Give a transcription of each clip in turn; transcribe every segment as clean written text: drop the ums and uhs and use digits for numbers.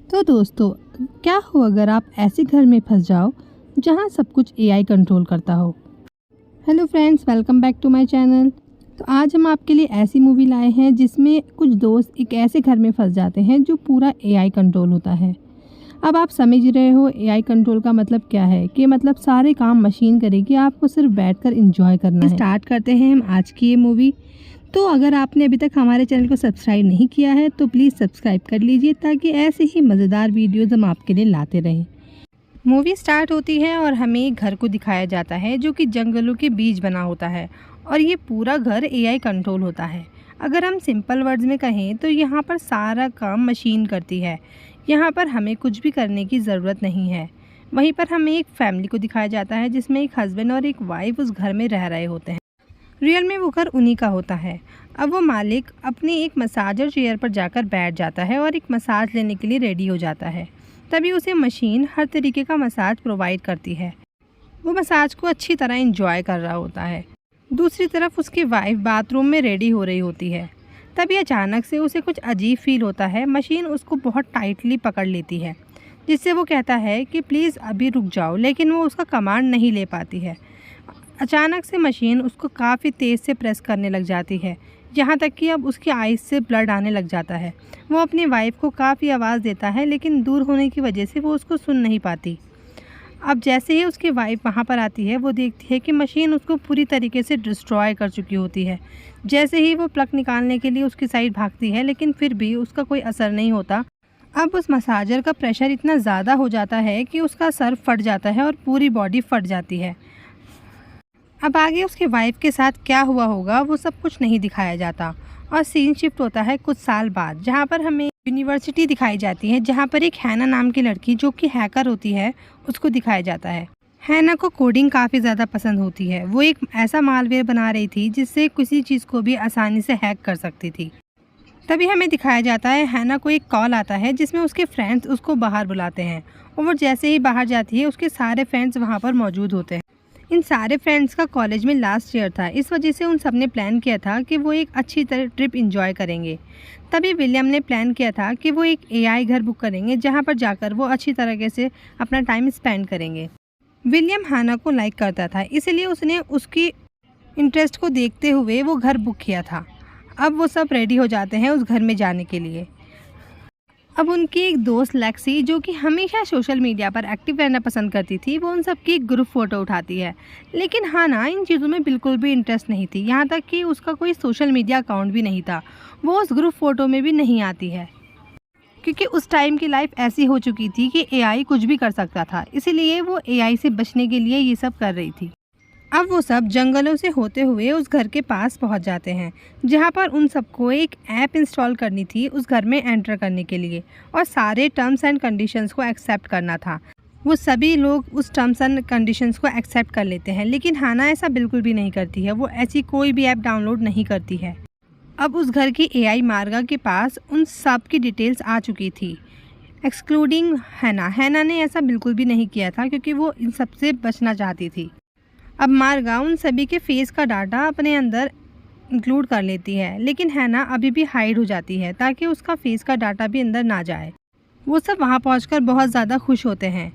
तो दोस्तों, क्या हो अगर आप ऐसे घर में फंस जाओ जहां सब कुछ एआई कंट्रोल करता हो। Hello friends, welcome back to my channel. तो आज हम आपके लिए ऐसी मूवी लाए हैं जिसमें कुछ दोस्त एक ऐसे घर में फंस जाते हैं जो पूरा एआई कंट्रोल होता है। अब आप समझ रहे हो एआई कंट्रोल का मतलब क्या है, कि मतलब सारे काम मशीन करेगी, आपको सिर्फ बैठकर एंजॉय करना है। स्टार्ट करते हैं हम आज की ये मूवी। तो अगर आपने अभी तक हमारे चैनल को सब्सक्राइब नहीं किया है तो प्लीज़ सब्सक्राइब कर लीजिए, ताकि ऐसे ही मज़ेदार वीडियोज़ हम आपके लिए लाते रहें। मूवी स्टार्ट होती है और हमें एक घर को दिखाया जाता है जो कि जंगलों के बीच बना होता है, और ये पूरा घर एआई कंट्रोल होता है। अगर हम सिंपल वर्ड्स में कहें तो यहाँ पर सारा काम मशीन करती है। यहाँ पर हमें कुछ भी करने की ज़रूरत नहीं है। वहीं पर हमें एक फैमिली को दिखाया जाता है जिसमें एक हस्बैंड और एक वाइफ उस घर में रह रहे होते हैं। रियल में वो घर उन्हीं का होता है। अब वो मालिक अपनी एक मसाजर चेयर पर जाकर बैठ जाता है और एक मसाज लेने के लिए रेडी हो जाता है। तभी उसे मशीन हर तरीके का मसाज प्रोवाइड करती है। वो मसाज को अच्छी तरह एंजॉय कर रहा होता है। दूसरी तरफ उसकी वाइफ बाथरूम में रेडी हो रही होती है। तभी अचानक से उसे कुछ अजीब फील होता है। मशीन उसको बहुत टाइटली पकड़ लेती है, जिससे वो कहता है कि प्लीज़ अभी रुक जाओ, लेकिन वो उसका कमांड नहीं ले पाती है। अचानक से मशीन उसको काफ़ी तेज़ से प्रेस करने लग जाती है, यहाँ तक कि अब उसकी आइज़ से ब्लड आने लग जाता है। वो अपनी वाइफ को काफ़ी आवाज़ देता है, लेकिन दूर होने की वजह से वो उसको सुन नहीं पाती। अब जैसे ही उसकी वाइफ वहाँ पर आती है, वो देखती है कि मशीन उसको पूरी तरीके से डिस्ट्रॉय कर चुकी होती है। जैसे ही वो प्लग निकालने के लिए उसकी साइड भागती है, लेकिन फिर भी उसका कोई असर नहीं होता। अब उस मसाजर का प्रेशर इतना ज़्यादा हो जाता है कि उसका सर फट जाता है और पूरी बॉडी फट जाती है। अब आगे उसके वाइफ के साथ क्या हुआ होगा वो सब कुछ नहीं दिखाया जाता, और सीन शिफ्ट होता है कुछ साल बाद, जहाँ पर हमें यूनिवर्सिटी दिखाई जाती है, जहाँ पर एक हैना नाम की लड़की जो कि हैकर होती है उसको दिखाया जाता है। हैना को कोडिंग काफ़ी ज़्यादा पसंद होती है। वो एक ऐसा मालवेयर बना रही थी जिससे किसी चीज़ को भी आसानी से हैक कर सकती थी। तभी हमें दिखाया जाता है हैना को एक कॉल आता है जिसमें उसके फ्रेंड्स उसको बाहर बुलाते हैं, और वो जैसे ही बाहर जाती है उसके सारे फ्रेंड्स वहाँ पर मौजूद होते हैं। इन सारे फ्रेंड्स का कॉलेज में लास्ट ईयर था, इस वजह से उन सब ने प्लान किया था कि वो एक अच्छी तरह ट्रिप एंजॉय करेंगे। तभी विलियम ने प्लान किया था कि वो एक एआई घर बुक करेंगे, जहां पर जाकर वो अच्छी तरीके से अपना टाइम स्पेंड करेंगे। विलियम हाना को लाइक करता था, इसलिए उसने उसकी इंटरेस्ट को देखते हुए वो घर बुक किया था। अब वो सब रेडी हो जाते हैं उस घर में जाने के लिए। अब उनकी एक दोस्त लेक्सी, जो कि हमेशा सोशल मीडिया पर एक्टिव रहना पसंद करती थी, वो उन सब की एक ग्रुप फ़ोटो उठाती है। लेकिन हाना इन चीज़ों में बिल्कुल भी इंटरेस्ट नहीं थी, यहाँ तक कि उसका कोई सोशल मीडिया अकाउंट भी नहीं था। वो उस ग्रुप फ़ोटो में भी नहीं आती है, क्योंकि उस टाइम की लाइफ ऐसी हो चुकी थी कि एआई कुछ भी कर सकता था, इसीलिए वो एआई से बचने के लिए ये सब कर रही थी। अब वो सब जंगलों से होते हुए उस घर के पास पहुंच जाते हैं, जहां पर उन सबको एक ऐप इंस्टॉल करनी थी उस घर में एंटर करने के लिए, और सारे टर्म्स एंड कंडीशंस को एक्सेप्ट करना था। वो सभी लोग उस टर्म्स एंड कंडीशंस को एक्सेप्ट कर लेते हैं, लेकिन हाना ऐसा बिल्कुल भी नहीं करती है। वो ऐसी कोई भी ऐप डाउनलोड नहीं करती है। अब उस घर की एआई मार्गा के पास उन सब की डिटेल्स आ चुकी थी, एक्सक्लूडिंग हैना। हैना ने ऐसा बिल्कुल भी नहीं किया था, क्योंकि वो इन सब से बचना चाहती थी। अब मार्गा उन सभी के फेस का डाटा अपने अंदर इंक्लूड कर लेती है, लेकिन हैना अभी भी हाइड हो जाती है ताकि उसका फेस का डाटा भी अंदर ना जाए। वो सब वहाँ पहुंचकर बहुत ज़्यादा खुश होते हैं।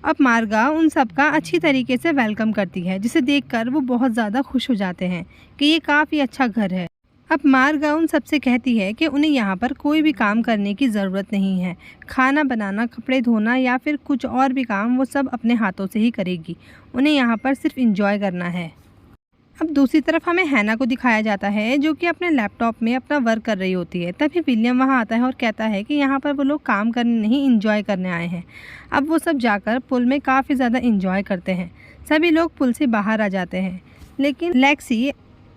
अब मार्गा उन सब का अच्छी तरीके से वेलकम करती है, जिसे देखकर वो बहुत ज़्यादा खुश हो जाते हैं कि ये काफ़ी अच्छा घर है। अब मार्गा उन सबसे कहती है कि उन्हें यहाँ पर कोई भी काम करने की ज़रूरत नहीं है। खाना बनाना, कपड़े धोना या फिर कुछ और भी काम वो सब अपने हाथों से ही करेगी। उन्हें यहाँ पर सिर्फ एंजॉय करना है। अब दूसरी तरफ हमें हैना को दिखाया जाता है, जो कि अपने लैपटॉप में अपना वर्क कर रही होती है। तभी विलियम वहाँ आता है और कहता है कि यहाँ पर वो लोग काम करने नहीं, एंजॉय करने आए हैं। अब वो सब जाकर पुल में काफ़ी ज़्यादा एंजॉय करते हैं। सभी लोग पुल से बाहर आ जाते हैं, लेकिन लेक्सी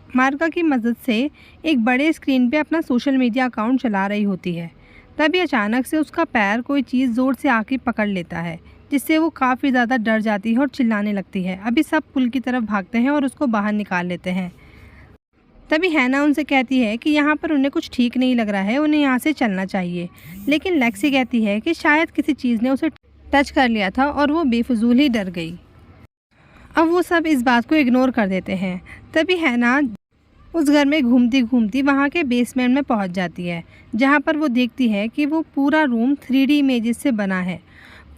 मार्गा की मदद से एक बड़े स्क्रीन पे अपना सोशल मीडिया अकाउंट चला रही होती है। तभी अचानक से उसका पैर कोई चीज़ ज़ोर से आके पकड़ लेता है, जिससे वो काफ़ी ज़्यादा डर जाती है और चिल्लाने लगती है। अभी सब पुल की तरफ भागते हैं और उसको बाहर निकाल लेते हैं। तभी हैना उनसे कहती है कि यहाँ पर उन्हें कुछ ठीक नहीं लग रहा है, उन्हें यहाँ से चलना चाहिए। लेकिन लेक्सी कहती है कि शायद किसी चीज़ ने उसे टच कर लिया था और वो बेफजूल ही डर गई। अब वो सब इस बात को इग्नोर कर देते हैं। तभी हैना उस घर में घूमती घूमती वहाँ के बेसमेंट में पहुँच जाती है, जहाँ पर वो देखती है कि वो पूरा रूम 3D इमेजेस से बना है।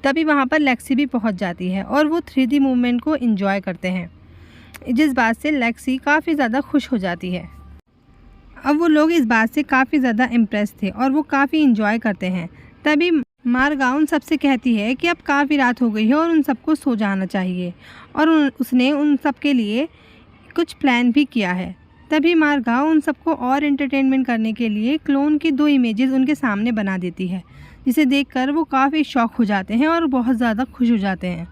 तभी वहाँ पर लेक्सी भी पहुँच जाती है और वो 3D मूवमेंट को एंजॉय करते हैं, जिस बात से लेक्सी काफ़ी ज़्यादा खुश हो जाती है। अब वो लोग इस बात से काफ़ी ज़्यादा इम्प्रेस थे और वो काफ़ी इंजॉय करते हैं। तभी मार्गा उन सबसे कहती है कि अब काफ़ी रात हो गई है और उन सबको सो जाना चाहिए, और उसने उन सब के लिए कुछ प्लान भी किया है। तभी मार्गा उन सबको और एंटरटेनमेंट करने के लिए क्लोन की 2 इमेजेस उनके सामने बना देती है, जिसे देखकर वो काफ़ी शॉक हो जाते हैं और बहुत ज़्यादा खुश हो जाते हैं।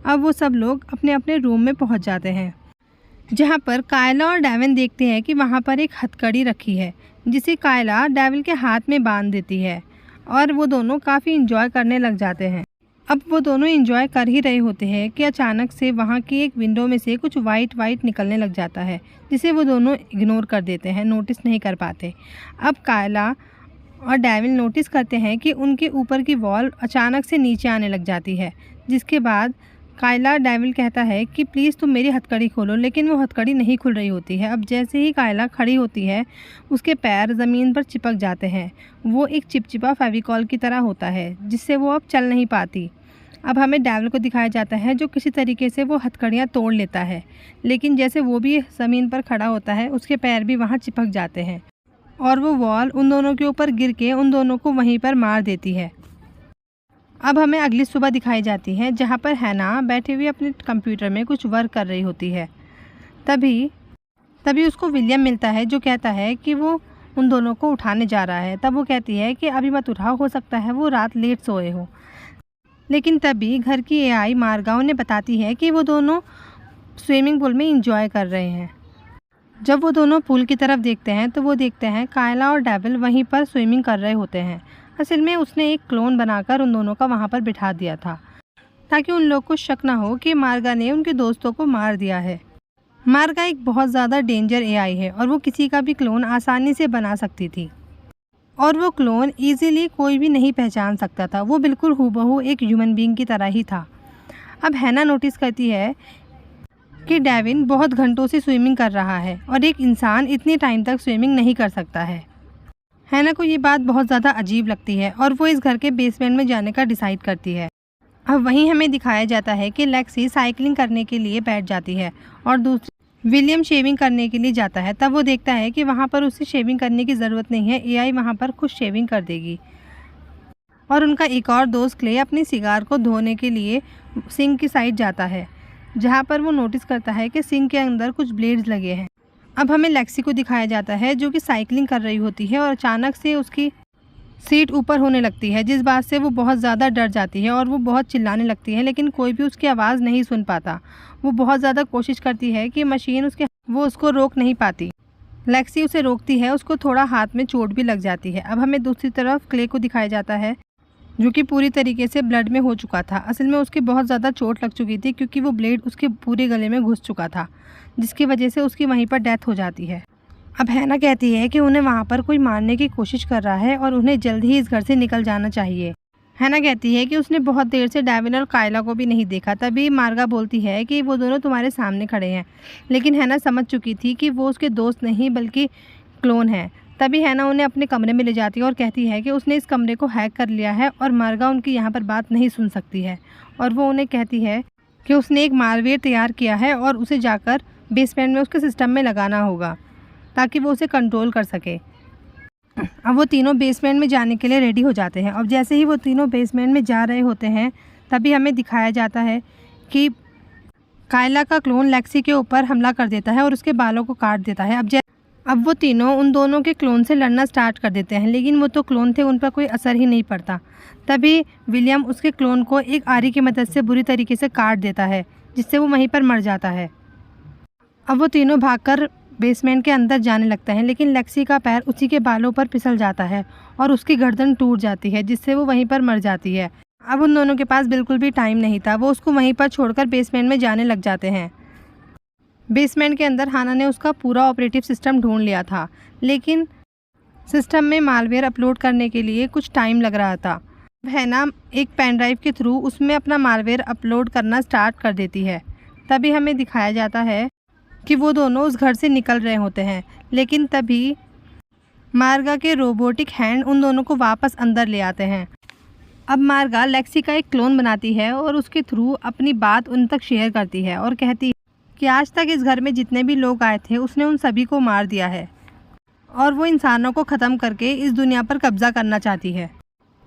अब वो सब लोग अपने अपने रूम में पहुंच जाते हैं, जहां पर कायला और डेविन देखते हैं कि वहां पर एक हथकड़ी रखी है, जिसे कायला डेविन के हाथ में बांध देती है और वो दोनों काफ़ी इंजॉय करने लग जाते हैं। अब वो दोनों इंजॉय कर ही रहे होते हैं कि अचानक से वहाँ की एक विंडो में से कुछ वाइट निकलने लग जाता है, जिसे वो दोनों इग्नोर कर देते हैं, नोटिस नहीं कर पाते। अब कायला और डेविन नोटिस करते हैं कि उनके ऊपर की वॉल अचानक से नीचे आने लग जाती है, जिसके बाद कायला डेविन कहता है कि प्लीज़ तुम मेरी हथकड़ी खोलो, लेकिन वो हथकड़ी नहीं खुल रही होती है। अब जैसे ही कायला खड़ी होती है, उसके पैर ज़मीन पर चिपक जाते हैं। वो एक चिपचिपा फेविकॉल की तरह होता है, जिससे वो अब चल नहीं पाती। अब हमें डेविल को दिखाया जाता है, जो किसी तरीके से वो हथकड़ियाँ तोड़ लेता है, लेकिन जैसे वो भी ज़मीन पर खड़ा होता है, उसके पैर भी वहाँ चिपक जाते हैं और वो वॉल उन दोनों के ऊपर गिर के उन दोनों को वहीं पर मार देती है। अब हमें अगली सुबह दिखाई जाती है, जहाँ पर हैना बैठे हुए अपने कंप्यूटर में कुछ वर्क कर रही होती है। तभी उसको विलियम मिलता है, जो कहता है कि वो उन दोनों को उठाने जा रहा है। तब वो कहती है कि अभी मत उठाओ, हो सकता है वो रात लेट सोए हो। लेकिन तभी घर की एआई मार्गा उन्हें बताती है कि वो दोनों स्विमिंग पूल में इंजॉय कर रहे हैं। जब वो दोनों पूल की तरफ देखते हैं तो वो देखते हैं कायला और डेविल वहीं पर स्विमिंग कर रहे होते हैं। असल में उसने एक क्लोन बनाकर उन दोनों का वहाँ पर बिठा दिया था, ताकि उन लोग को शक ना हो कि मार्गा ने उनके दोस्तों को मार दिया है। मार्गा एक बहुत ज़्यादा डेंजर एआई है और वो किसी का भी क्लोन आसानी से बना सकती थी, और वो क्लोन इजीली कोई भी नहीं पहचान सकता था। वो बिल्कुल हूबहू एक ह्यूमन बीइंग की तरह ही था। अब हैना नोटिस करती है कि डेविन बहुत घंटों से स्विमिंग कर रहा है और एक इंसान इतनी टाइम तक स्विमिंग नहीं कर सकता है। हैना को ये बात बहुत ज़्यादा अजीब लगती है और वो इस घर के बेसमेंट में जाने का डिसाइड करती है। अब वहीं हमें दिखाया जाता है कि लेक्सी साइकिलिंग करने के लिए बैठ जाती है और दूसरी विलियम शेविंग करने के लिए जाता है। तब वो देखता है कि वहाँ पर उसे शेविंग करने की ज़रूरत नहीं है, एआई वहाँ पर खुद शेविंग कर देगी। और उनका एक और दोस्त क्ले अपनी सिगार को धोने के लिए सिंक की साइड जाता है, जहाँ पर वो नोटिस करता है कि सिंक के अंदर कुछ ब्लेड्स लगे हैं। अब हमें लेक्सी को दिखाया जाता है, जो कि साइकिलिंग कर रही होती है और अचानक से उसकी सीट ऊपर होने लगती है, जिस बात से वो बहुत ज़्यादा डर जाती है और वो बहुत चिल्लाने लगती है, लेकिन कोई भी उसकी आवाज़ नहीं सुन पाता। वो बहुत ज़्यादा कोशिश करती है कि मशीन वो उसको रोक नहीं पाती। लेक्सी उसे रोकती है, उसको थोड़ा हाथ में चोट भी लग जाती है। अब हमें दूसरी तरफ क्ले को दिखाया जाता है, जो कि पूरी तरीके से ब्लड में हो चुका था। असल में उसकी बहुत ज़्यादा चोट लग चुकी थी, क्योंकि वो ब्लेड उसके पूरे गले में घुस चुका था, जिसकी वजह से उसकी वहीं पर डेथ हो जाती है। अब हैना कहती है कि उन्हें वहाँ पर कोई मारने की कोशिश कर रहा है और उन्हें जल्द ही इस घर से निकल जाना चाहिए। हैना कहती है कि उसने बहुत देर से डेविन और कायला को भी नहीं देखा। तभी मार्गा बोलती है कि वो दोनों तुम्हारे सामने खड़े हैं, लेकिन हैना समझ चुकी थी कि वो उसके दोस्त नहीं बल्कि क्लोन हैं। तभी हैना उन्हें अपने कमरे में ले जाती है और कहती है कि उसने इस कमरे को हैक कर लिया है और मार्गा उनकी यहाँ पर बात नहीं सुन सकती है। और वो उन्हें कहती है कि उसने एक मालवेयर तैयार किया है और उसे जाकर बेसमेंट में उसके सिस्टम में लगाना होगा, ताकि वो उसे कंट्रोल कर सके। अब वो तीनों बेसमेंट में जाने के लिए रेडी हो जाते हैं। अब जैसे ही वो तीनों बेसमेंट में जा रहे होते हैं, तभी हमें दिखाया जाता है कि कायला का क्लोन लेक्सी के ऊपर हमला कर देता है और उसके बालों को काट देता है। अब वो तीनों उन दोनों के क्लोन से लड़ना स्टार्ट कर देते हैं, लेकिन वो तो क्लोन थे, उन पर कोई असर ही नहीं पड़ता। तभी विलियम उसके क्लोन को एक आरी की मदद से बुरी तरीके से काट देता है, जिससे वो वहीं पर मर जाता है। अब वो तीनों भागकर बेसमेंट के अंदर जाने लगते हैं, लेकिन लेक्सी का पैर उसी के बालों पर फिसल जाता है और उसकी गर्दन टूट जाती है, जिससे वो वहीं पर मर जाती है। अब उन दोनों के पास बिल्कुल भी टाइम नहीं था, वो उसको वहीं पर छोड़कर बेसमेंट में जाने लग जाते हैं। बेसमेंट के अंदर हाना ने उसका पूरा ऑपरेटिव सिस्टम ढूंढ लिया था, लेकिन सिस्टम में मालवेयर अपलोड करने के लिए कुछ टाइम लग रहा था। हैना एक पेन ड्राइव के थ्रू उसमें अपना मालवेयर अपलोड करना स्टार्ट कर देती है। तभी हमें दिखाया जाता है कि वो दोनों उस घर से निकल रहे होते हैं, लेकिन तभी मार्गा के रोबोटिक हैंड उन दोनों को वापस अंदर ले आते हैं। अब मार्गा लेक्सी का एक क्लोन बनाती है और उसके थ्रू अपनी बात उन तक शेयर करती है और कहती है कि आज तक इस घर में जितने भी लोग आए थे उसने उन सभी को मार दिया है और वो इंसानों को ख़त्म करके इस दुनिया पर कब्जा करना चाहती है।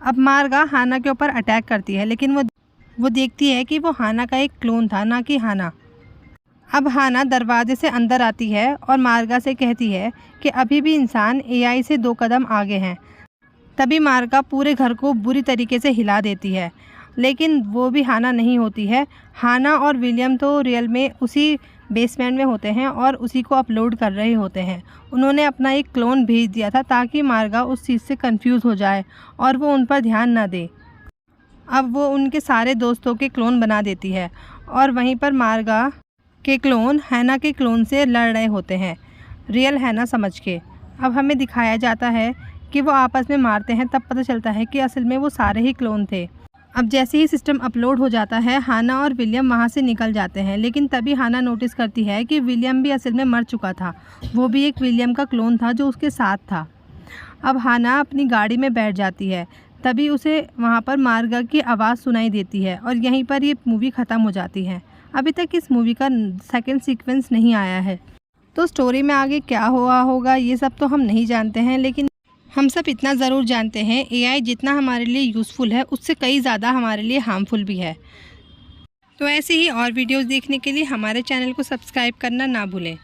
अब मार्गा हाना के ऊपर अटैक करती है, लेकिन वो देखती है कि वो हाना का एक क्लोन था, ना कि हाना। अब हाना दरवाजे से अंदर आती है और मार्गा से कहती है कि अभी भी इंसान एआई से 2 कदम आगे हैं। तभी मार्गा पूरे घर को बुरी तरीके से हिला देती है, लेकिन वो भी हाना नहीं होती है। हाना और विलियम तो रियल में उसी बेसमेंट में होते हैं और उसी को अपलोड कर रहे होते हैं। उन्होंने अपना एक क्लोन भेज दिया था ताकि मार्गा उस चीज़ से कंफ्यूज हो जाए और वो उन पर ध्यान ना दे। अब वो उनके सारे दोस्तों के क्लोन बना देती है और वहीं पर मार्गा के क्लोन हैना के क्लोन से लड़ रहे होते हैं, रियल हैना समझ के। अब हमें दिखाया जाता है कि वो आपस में मारते हैं, तब पता चलता है कि असल में वो सारे ही क्लोन थे। अब जैसे ही सिस्टम अपलोड हो जाता है, हाना और विलियम वहाँ से निकल जाते हैं, लेकिन तभी हाना नोटिस करती है कि विलियम भी असल में मर चुका था। वो भी एक विलियम का क्लोन था जो उसके साथ था। अब हाना अपनी गाड़ी में बैठ जाती है, तभी उसे वहाँ पर मार्गा की आवाज़ सुनाई देती है और यहीं पर ये मूवी ख़त्म हो जाती है। अभी तक इस मूवी का सेकंड सीक्वेंस नहीं आया है, तो स्टोरी में आगे क्या हुआ होगा ये सब तो हम नहीं जानते हैं, लेकिन हम सब इतना ज़रूर जानते हैं एआई जितना हमारे लिए यूज़फुल है उससे कई ज़्यादा हमारे लिए हार्मफुल भी है। तो ऐसे ही और वीडियोस देखने के लिए हमारे चैनल को सब्सक्राइब करना ना भूलें।